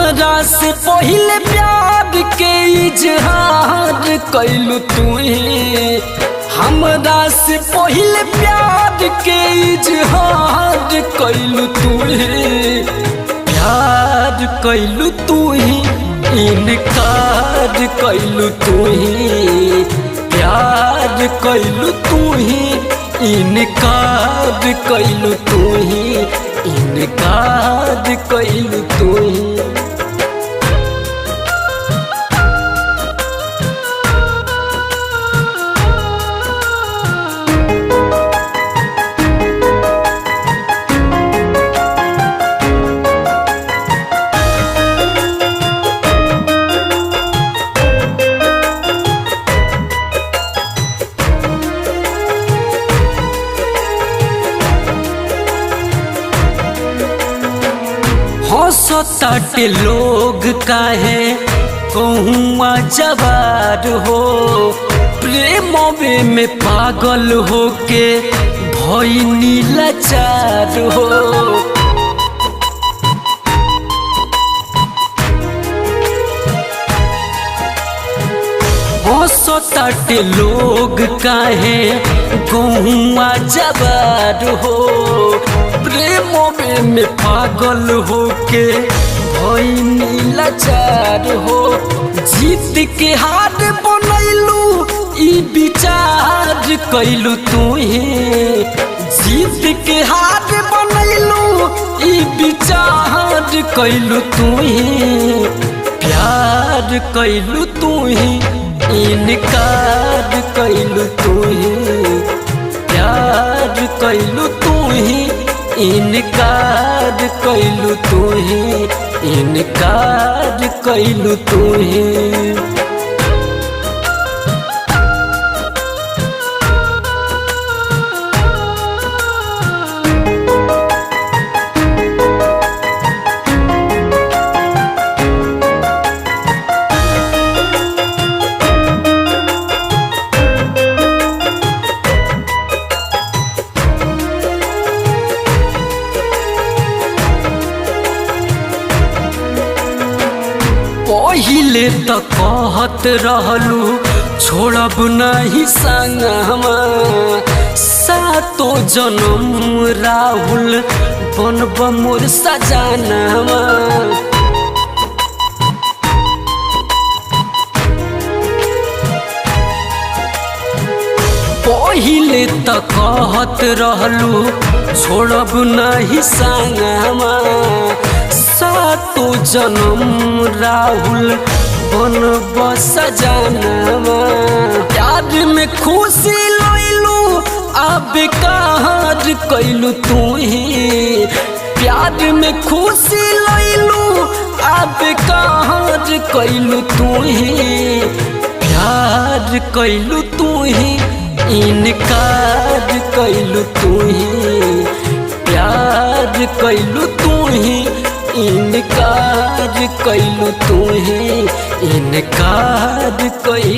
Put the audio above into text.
हमरा से पहले प्यार के इजहार कैलू तुही, हमरा से पहले प्यार के इजहार कैलू तुही, प्यार कैलू तुही इनकार कैलू तुही, प्यार कैलू तुही इनकार कैलू तुही, इनकार कैलू तुही। हंसताटे लोग काहे कहुआ जवार हो, प्रेमवे में पागल होके भइनी लाचार हो। हंसताटे लोग काहे कहुआ जवार हो, प्रेमवे में पागल होके भइनी लाचार हो। जीत के हार बनैलू ई विचार कैलू तुही, जीत के हार बनैलू ई विचार कैलू तुही, प्यार कैलू तुही इनकार कैलू तुही, प्यार कैलू तुही इनकार कैलू तुही, इनकार कैलू तुही। पहिले त कहत रहलू छोड़ब नहीं संगमा, सातो जन्म राहुल बनब मोर सजनवा। पहिले त कहत रहलू छोड़ब नहीं संगमा, सातो जन्म राहुल बनब सजनवा। प्यार में खुशी लैलू अब कहार कैलू तुही, प्यार में खुशी लैलू अब कहार कैलू तुही, प्यार कैलू तुही इनकार कैलू तुही, प्यार कैलू तुही इनकार कैलू तुही, इनकार कैलू।